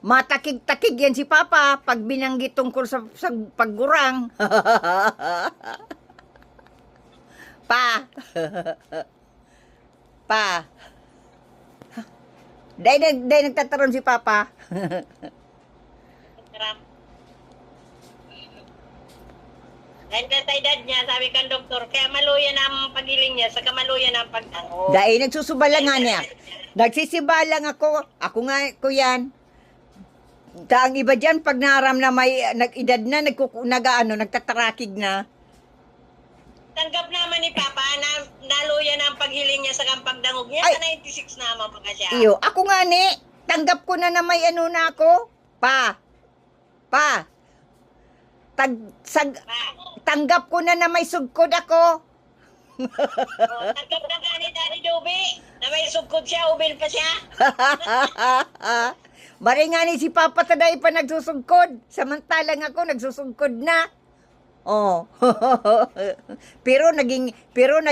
Matakig-takig yan si Papa pag binanggit tungkol sa paggurang. Pa. Pa. Dahil nagtataron si Papa. Dahil sa edad niya, sabi kang doktor, kaya maluya na ang pagiling niya, saka maluya na ang pagtango. Dahil nagsusubala nga niya. Nagsisibalang ako. Ako nga ko yan. Ang iba dyan, pag naram na may nag-edad na, nagtatarakig na. Tanggap naman ni Papa na naluya na ang paghiling niya sa pagdangog niya. Ay. Sa 96 naman pa siya. Iyo, ako nga ni, tanggap ko na may ano na ako. Pa. Tanggap ko na may sugkod ako. Tanggap na ka ni Daddy Dubi na may sugkod siya, ubil pa siya. Bari nga ni si Papa taday pa nagsusugkod. Samantalang ako nagsusugkod na. Oh. pero naging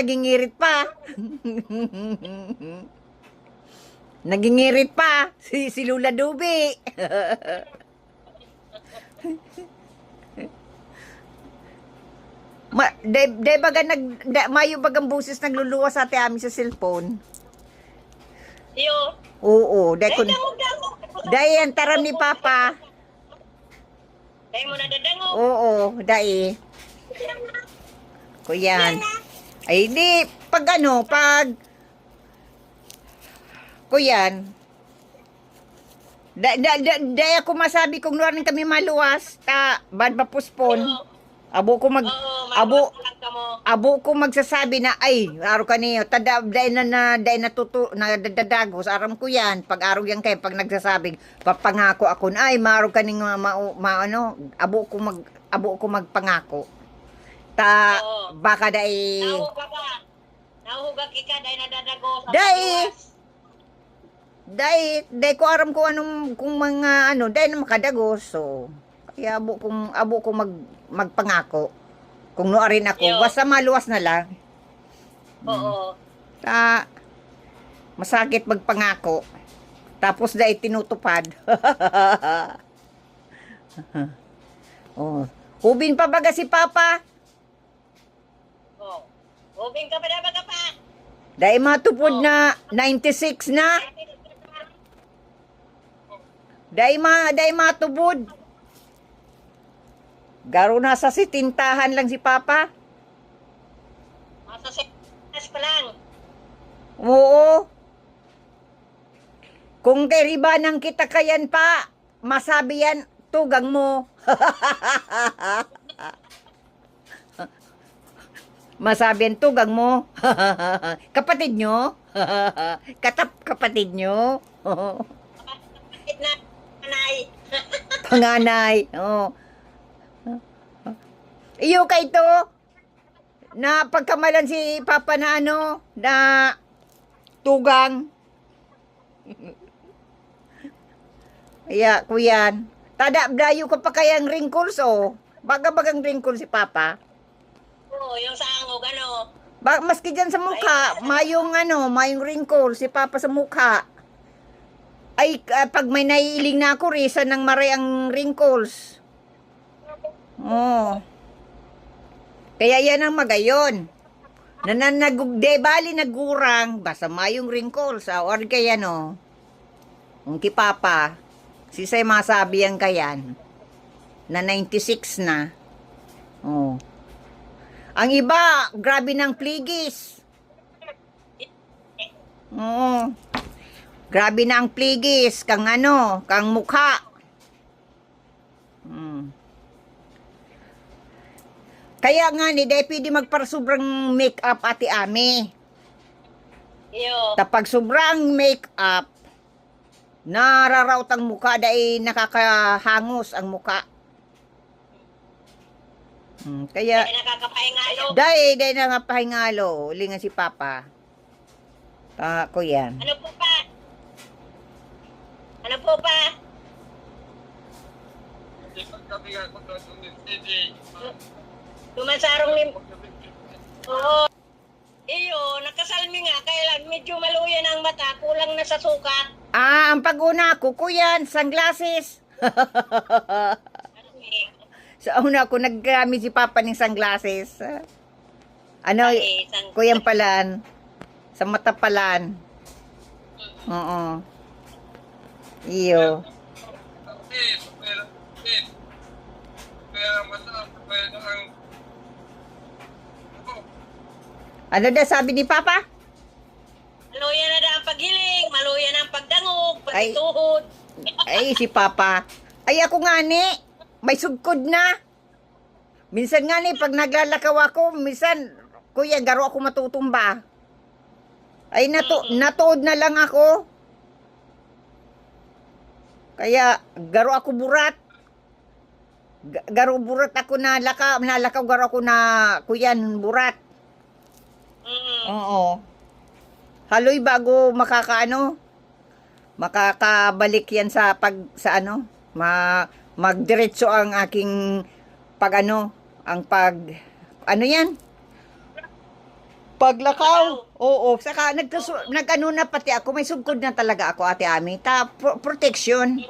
ngirit pa. Nagingirit pa si Lula Dubi. Mayo bagang busis nagluluwas sa ate amin sa cellphone. Iyo. Oo, Dahil ang taram ni Papa. Dahil mo na dadangog. Oo, dahil. Kuyan. Ay, di, pag kuyan. Dahil ako masabi kung nuwarin kami maluwas, bad ba puspon? Abo ko magsasabi na ay araw kaniyo dahil nadadagos aram ko yan pag araw yan kayo pag nagsasabing papangako ako na ay maro kaning abo ko magpangako baka dai nahuga ka dahil nadadagos dai ko aram ko anong kung mga dahil na makadagos so kaya abo ko magpangako. Kung nuarin ako, basta maluwas na lang. Oo. Masakit magpangako. Tapos dahil tinutupad. Oh. Hubin pa baga si Papa? Oh. Hubin ka pa na baga pa? Dahil matupod na 96 na. Dahil matupod. Garo nasa sitintahan lang si Papa. Nasa sitintahan pa lang. Oo. Kung kay ribanang kita kayan pa, masabi yan, tugang mo. Masabi yan, tugang mo. Kapatid nyo? Kapatid nyo? Kapatid na panganay. Panganay. Oo. Iyo kay to na pagkamalan si Papa na na tugang. Kaya kuyan. Tadabdayo ka pa kayang wrinkles Baga-bagang wrinkles si Papa. Oo, yung sa angog Maski dyan sa mukha, mayong wrinkles si Papa sa mukha. Ay, pag may naiiling na ako, risa ng maray ang wrinkles. Oh. Kaya yan ang magayon. Bali nagurang, basta mayong wrinkles, or kaya kung ki Papa, sisay masabi yan kayan, na 96 na. Oh. Ang iba, grabe ng pligis. Oo. Grabe na ang pligis, kang mukha. Kaya nga ni dahil pwede magparasubrang make-up ati Ami. Iyo. Tapag sobrang make-up, nararaot ang mukha dahil nakakahangos ang mukha. Kaya Dahil nakakapahingalo. dahil nakapahingalo, lingan si Papa. Ko yan. Ano po pa? Ano po pa? Tumasarong ni... Oo. Iyo, nakasalmi nga, kaya lang medyo maluyan ang mata, kulang na sa sukat. Ang pag-una ko, kuyan, sunglasses. Sa una ko, naggamit si Papa ng sunglasses. Ano, kuyan palan. Sa mata palan. Oo. Iyo. Ano daw sabi ni Papa? Maluya na ang paghiling, maluya na ang pagdangog, Ay. pagituhod. Ay, si Papa. Ay, ako nga ni. May sugkod na. Minsan nga ni, pag naglalakaw ako, minsan, kuya, garo ako matutumba. Ay, natuod na lang ako. Kaya, garo ako burat. Garo burat ako nalakaw, garo ako na, kuyan, burat. Oo. Haloy bago makakabalik yan sa magdiretso ang aking paglakaw. Oo, saka nagano na pati ako, may sugkod na talaga ako, Ate Ami. Protection.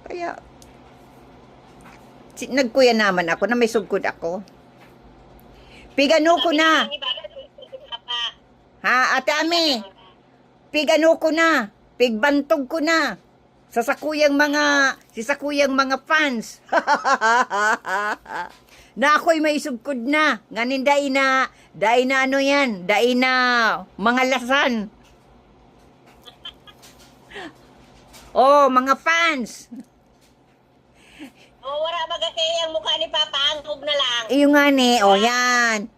Kaya nagkuya naman ako na may sugkod ako. Pigano ko na. Ha, Ate Ami? Pigano ko na. Pigbantog ko na. Sisakuyang mga fans. Na ako'y may sugkod na. Nganin dai na ano yan. Dai na mga lasan. Oh, mga fans. Wala magakay ang mukha ni Papa, ang hug na lang. Iyo nga ni, yan.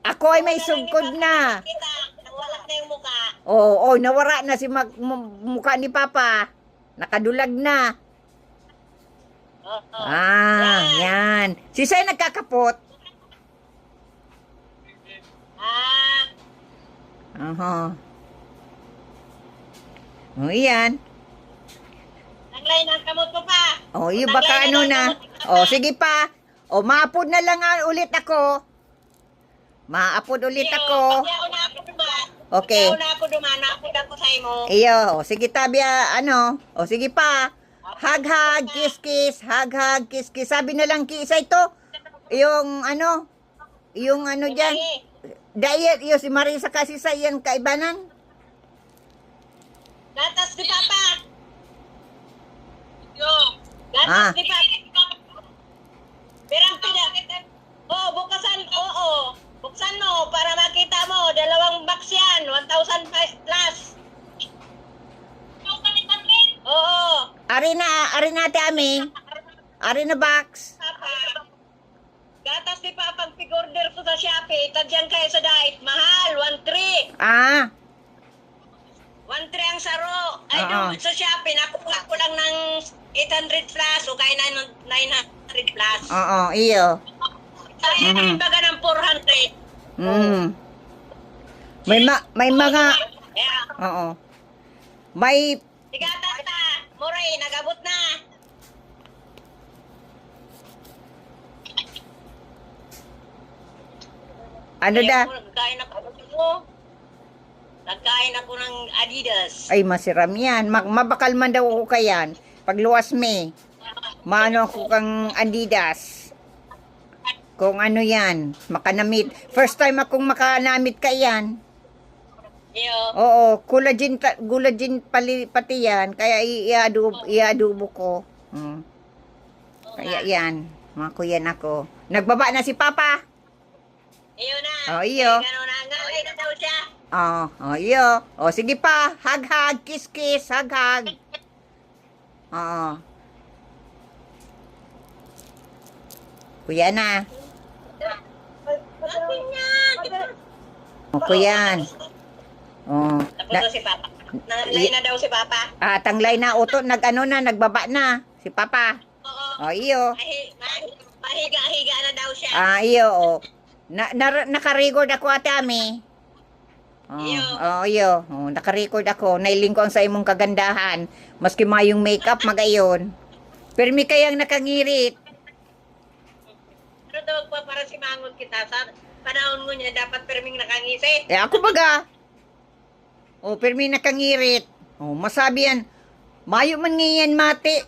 Ako ay may sugkod na. Wala na yung mukha. Oo, nawara na si mukha ni Papa. Nakadulag na. Yan. Si Say nagkakapot. Oh, yan. Naglay ng kamot ko pa. Oh, yung baka ano na. Oh, sige pa. Oh, maapod na lang ulit ako. Maapod ulit ako. Okay. Kaya ako duman, naapod ako sa imo. Iyo, oh, sige tabi, oh, sige pa. Hug, kiss, kiss. Hug, kiss, kiss. Sabi na lang kisa ito. Yung dyan. Diet, yung si Marisa kasi sa yan kaibanan. Gatas ni Papa. Gatas ni Papa. Perang pida. Bukasan, buksan mo para makita mo. 2 box yan. 1,000 plus. Oo. Ari na Ate Ami. Ari na box. Papa. Gatas ni Papa, pig-order ko sa Shopee. Tadyan kayo sa diet. Mahal, 1,300. 1,300 ang saro. Ay, sa Shopee, nakuha ko lang ng 800 plus o kaya 900 plus. Oo, iyo. Kaya baga ng 400. May mga, Yeah. oo. May, Tigatas na. Muray, nagabot na. Nagkain ako ng Adidas. Ay, masiram yan. Mabakal man daw ako kayan. Pag luwas me, maano ako kang Adidas. Kung ano yan, makanamit. First time akong makanamit ka yan. Yo. Oo, collagen pati yan. Kaya iadubo ko. Kaya yan, makuyan ako. Nagbaba na si Papa. Iyo na. Oh, iyo. Gano'n na. Ngalay na daw siya. Iyo. Sige pa. Hug, kiss, kiss. Hug. Oo. Kuya na. Kuyan. Tapos si Papa. Nangalay na daw si Papa. Tanglay na. Nagbaba na. Si Papa. Oo. Iyo. Mahiga-higa na daw siya. Iyo. Naka-record ako, Ate Ami. Iyo. Naka-record ako. Nailing ko ang sa imong kagandahan. Maski mayong makeup, magayon. Pero may kayang nakangirit. Pero daw pa para si Mangon kita. Sa panahon mo niya, dapat perming nakangisi. Ako baga. O, pero may nakangirit. O, masabi yan. Mayo man ngayon, mate.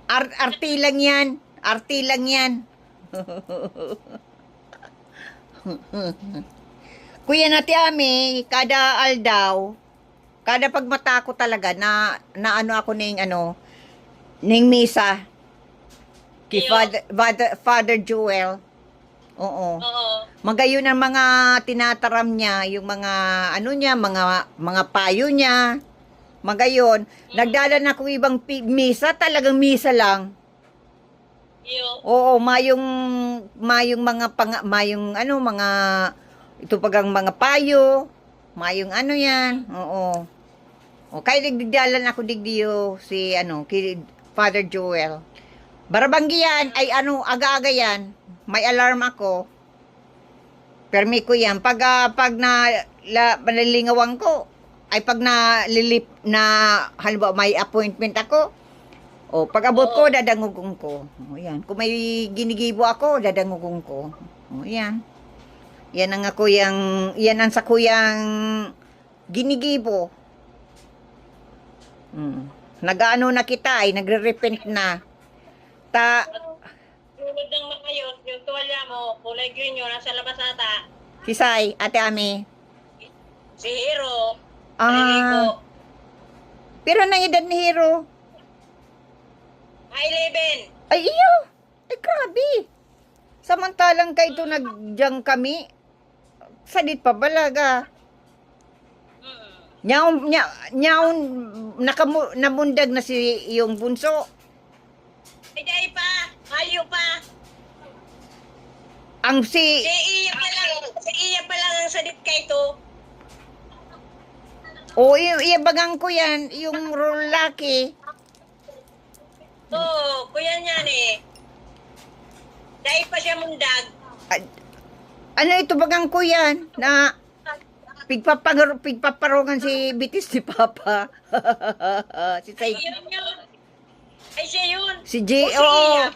Arti lang yan. Arti lang yan. Kuya na Ami, kada aldaw, kada pagmata ko talaga na ano ako ning misa kay Father Joel. Oo. Oo. Magayon ang mga tinataram niya, yung mga mga payo niya. Magayon, nagdala na ako ibang misa, talagang misa lang. Oo, mayong mga ito pagang mga payo, mayong yan. Oo. O kay digdalan ako digdiyo si kay Father Joel. Barabanggi yan ay aga-aga yan. May alarm ako. Permi ko yan pag malilingawang ko ay pag halimbawa may appointment ako. O, pag abot ko, dadangugong ko. O, yan. Kung may ginigibo ako, dadangugong ko. O, yan. Yan ang sa kuyang ginigibo. Nag-ano na kita, ay nagre-repent na. Tulad ng makayos, yung tuwalya mo, kulay green yun, nasa labas ata. Si Sai, Ate Ami. Si Hero. Pero na edad ni Hero. 11. Ay, iyo! Ay, grabe! Samantalang kayo nagjang kami, sadit pa balaga. Nyaon, namundag na si yung bunso. Ay, dahil pa. Mayo pa. Si Iya pa lang ang sadit kay to. O, iyabagang ko yan, yung rolaki. Oo, kuya niyan eh. Dahil pa siya mundag. Ano ito bagang ko yan, na pigpaparogan si Bitis ni Papa. Si Sai. Ay, siya yun. Si J, Si oo. Iya.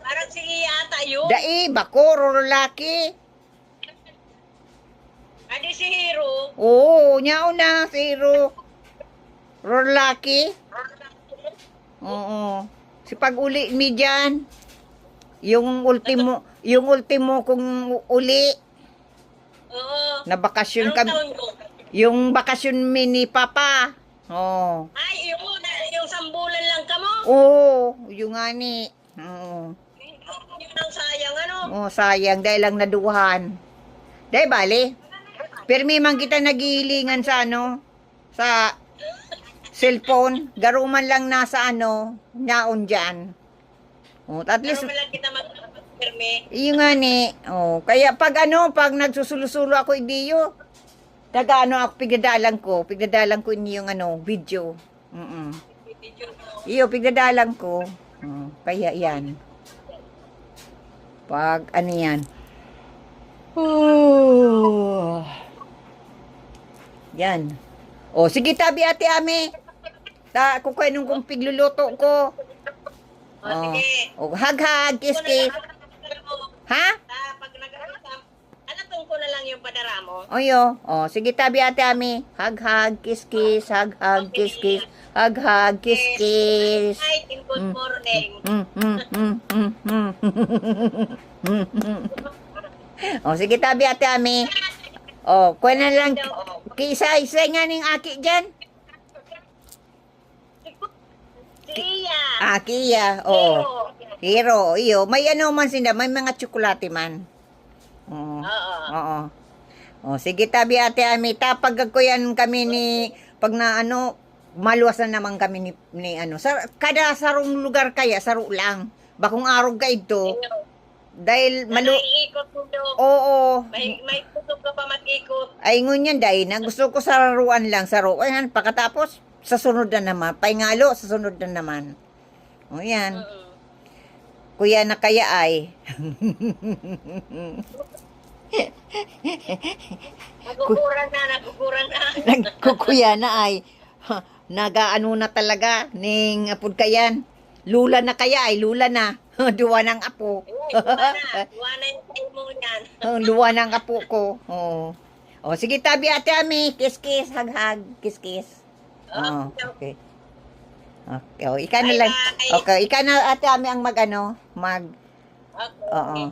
Parang si Iya ata yun. Dai, bako, rolaki. Adi si Hero. Oo, nyaw na, zero. Rolaki. Oo. Si pag-uli mi dyan, yung ultimo kong uli, Oo. na bakasyon Anong kami, taon ko? yung bakasyon mi ni Papa. Oo. Ay, yung sambulan lang ka mo. Oo, yung ani. Oo. Yun ang sayang, ano? Oh, sayang, dahil lang naduhan. Dahil bali. Pero may man kita nagihilingan sa sa cellphone, garuman lang nasa naon dyan. Oh, at least, Pero malaki na mag-perme. yung nga ni, kaya pag nagsusulo-sulo ako idiyo, ako, pigdadalang ko inyo yung video. Iyo, pigdadalang ko. Kaya yan. Pag yan. Yan. O, sige tabi Ate Ami. Kukuha nung kong pigluluto ko. Sige. O, hag-hag, kiss-kiss. Ha? Pag nag-aasam, alatong ko na lang yung padara mo. Oyo. O, sige tabi Ate Ami. Hag-hag, kiss-kiss. Hag-hag, kiss-kiss. Hag-hag, kiss-kiss. Night in good morning. O, sige tabi Ate Ami. O, kuha na lang. Isa nga ning aki dyan. Si Iya. Akiya. O. Hero. Iyo. May man sila. May mga tsokolate man. Oo. Oo. O, sige tabi Ate Ami. Tapag ko yan kami pag na maluwas na naman kami ni kada sarong lugar kaya, saro lang. Bakong araw ka ito. Dahil Naiikot mo doon. Oo. May putok ka pa mag-ikot. Ay ngunyan dahil na gusto ko saruan lang, saro. Ayan, pagkatapos, sa sunod na naman. Paingalo, sa sunod na naman. O yan. Kuya na kaya ay. Nagkukurang na. Nagkukuya na ay. Nagaano na talaga. Ning apod kayan. Lula na kaya ay, lula na. Duwa ng apo. Duwa na yung tayo mo yan. Duwa ng apo ko. Oh. O, sige, tabi ate Ami. Kiss-kiss, hag-hag, kiss-kiss. Oo, okay. Okay, o, ika na lang. Bye-bye. Okay, ika na ate Ami ang mag, ano, mag, Okay. oo.